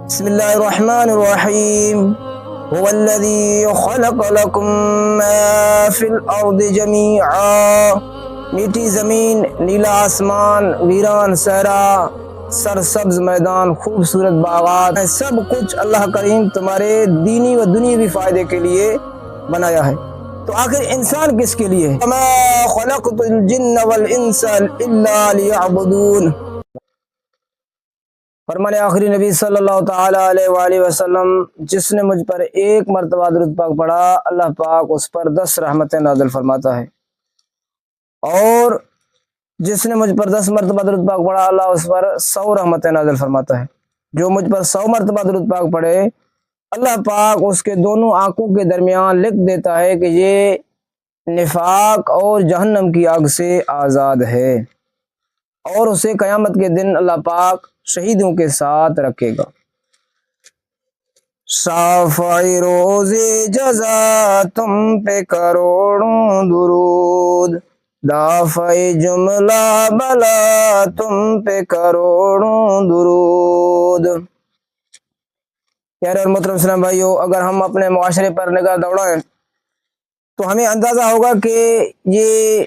بسم اللہ الرحمن الرحیم هو الذی خلق لکم ما فی الارض جمیعا، میٹھی زمین، نیلا آسمان، ویران صحرا، سرسبز میدان، خوبصورت باغات، سب کچھ اللہ کریم تمہارے دینی و دنیاوی فائدے کے لیے بنایا ہے۔ تو آخر انسان کس کے لیے ہے؟ وما خلقت الجن والانس الا لیعبدون۔ فرمان آخری نبی صلی اللہ تعالی علیہ وآلہ وسلم، جس نے مجھ پر ایک مرتبہ درود پاک پڑھا، اللہ پاک اس پر 10 رحمتیں نازل فرماتا ہے، اور جس نے مجھ پر 10 مرتبہ درود پاک پڑھا، اللہ اس پر 100 رحمتیں نازل فرماتا ہے۔ جو مجھ پر 100 مرتبہ درود پاک پڑھے، اللہ پاک اس کے دونوں آنکھوں کے درمیان لکھ دیتا ہے کہ یہ نفاق اور جہنم کی آگ سے آزاد ہے، اور اسے قیامت کے دن اللہ پاک شہیدوں کے ساتھ رکھے گا۔ شافعی روز جزا تم پہ کروڑوں درود، دافع جملہ بلا تم پہ کروڑوں درود۔ پیارے اور محترم اسلام بھائیو، اگر ہم اپنے معاشرے پر نگاہ دوڑائیں تو ہمیں اندازہ ہوگا کہ یہ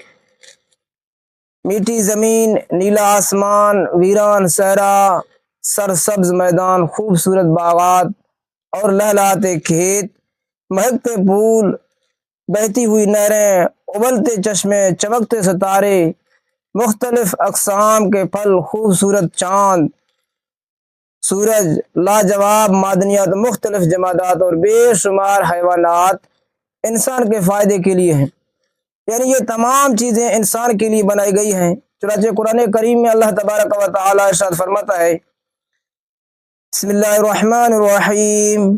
میٹھی زمین، نیلا آسمان، ویران صحرا، سرسبز میدان، خوبصورت باغات اور لہلاتے کھیت، مہکتے پھول، بہتی ہوئی نہریں، ابلتے چشمے، چمکتے ستارے، مختلف اقسام کے پھل، خوبصورت چاند، سورج، لاجواب معدنیات، مختلف جمادات اور بے شمار حیوانات انسان کے فائدے کے لیے ہیں۔ یعنی یہ تمام چیزیں انسان کے لیے بنائی گئی ہیں۔ چنانچہ قرآن کریم میں اللہ تبارک و تعالی ارشاد فرماتا ہے، بسم اللہ الرحمن الرحیم،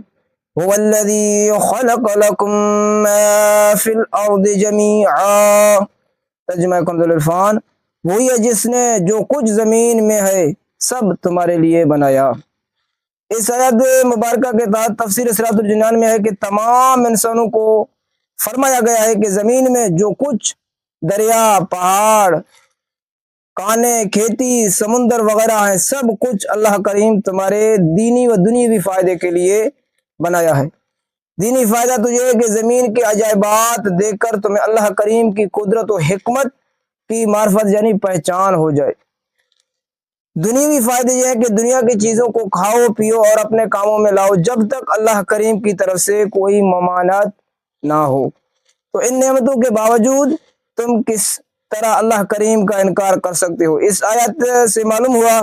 هو الذی خلق لکم ما فی الارض جمیعا، ترجمہ کنز العرفان، وہی ہے جس نے جو کچھ زمین میں ہے سب تمہارے لیے بنایا۔ اس آیت مبارکہ کے تحت تفسیر صراط الجنان میں ہے کہ تمام انسانوں کو فرمایا گیا ہے کہ زمین میں جو کچھ دریا، پہاڑ، کانے، کھیتی، سمندر وغیرہ ہیں، سب کچھ اللہ کریم تمہارے دینی و دنیاوی فائدے کے لیے بنایا ہے۔ دینی فائدہ تو یہ ہے کہ زمین کے عجائبات دیکھ کر تمہیں اللہ کریم کی قدرت و حکمت کی معرفت یعنی پہچان ہو جائے۔ دنیاوی فائدے یہ ہے کہ دنیا کی چیزوں کو کھاؤ، پیو اور اپنے کاموں میں لاؤ جب تک اللہ کریم کی طرف سے کوئی ممانعت نہ ہو۔ تو ان نعمتوں کے باوجود تم کس طرح اللہ کریم کا انکار کر سکتے ہو؟ اس آیت سے معلوم ہوا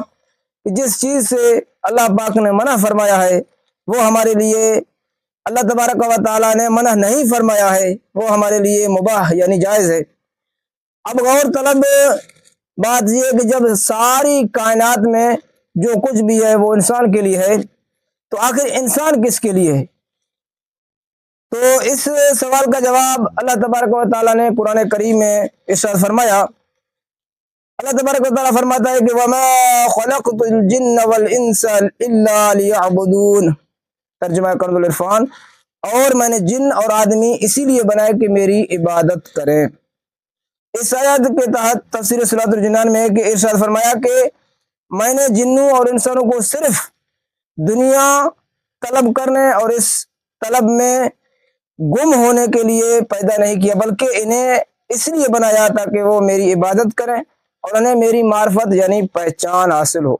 کہ جس چیز سے اللہ پاک نے منع فرمایا ہے وہ ہمارے لیے، اللہ تبارک و تعالیٰ نے منع نہیں فرمایا ہے وہ ہمارے لیے مباح یعنی جائز ہے۔ اب غور طلب بات یہ ہے کہ جب ساری کائنات میں جو کچھ بھی ہے وہ انسان کے لیے ہے، تو آخر انسان کس کے لیے ہے؟ تو اس سوال کا جواب اللہ تبارک و تعالیٰ نے قرآن کریم میں ارشاد فرمایا۔ اللہ تبارک و تعالیٰ فرماتا ہے کہ وَمَا خَلَقْتُ الْجِنَّ وَالْإِنسَ إِلَّا لِيَعْبُدُونَ، ترجمہ کنز العرفان، اور میں نے جن اور آدمی اسی لیے بنائے کہ میری عبادت کریں۔ اس آیت کے تحت تفسیر صراط الجنان میں ہے کہ ارشاد فرمایا کہ میں نے جنوں اور انسانوں کو صرف دنیا طلب کرنے اور اس طلب میں گم ہونے کے لیے پیدا نہیں کیا، بلکہ انہیں اس لیے بنایا تھا کہ وہ میری عبادت کریں اور انہیں میری معرفت یعنی پہچان حاصل ہو۔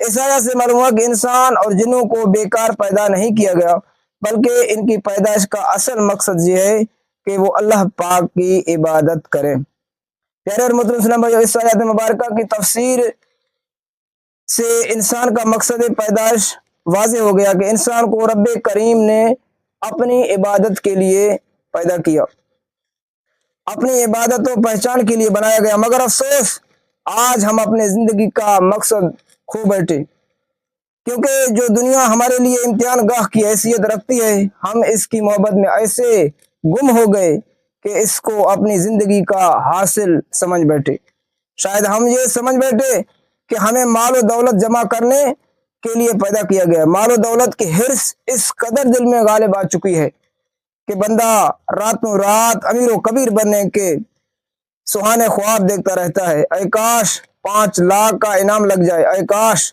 اس آیت سے معلوم ہوا کہ انسان اور جنوں کو بیکار پیدا نہیں کیا گیا، بلکہ ان کی پیدائش کا اصل مقصد یہ ہے کہ وہ اللہ پاک کی عبادت کریں۔ پیارے اور محترم اسلام بھائیو، اس آیت مبارکہ کی تفسیر سے انسان کا مقصد پیدائش واضح ہو گیا کہ انسان کو رب کریم نے اپنی عبادت کے لیے پیدا کیا، اپنی عبادت و پہچان کے لیے بنایا گیا، مگر افسوس آج ہم اپنے زندگی کا مقصد کھو بیٹھے، کیونکہ جو دنیا ہمارے لیے امتحان گاہ کی حیثیت رکھتی ہے، ہم اس کی محبت میں ایسے گم ہو گئے کہ اس کو اپنی زندگی کا حاصل سمجھ بیٹھے۔ شاید ہم یہ سمجھ بیٹھے کہ ہمیں مال و دولت جمع کرنے کے لیے پیدا کیا گیا۔ مال و دولت کی حرص اس قدر دل میں غالب آ چکی ہے کہ بندہ راتوں رات امیر و کبیر بننے کے سہانے خواب دیکھتا رہتا ہے۔ اے کاش 5 لاکھ کا انعام لگ جائے، اے کاش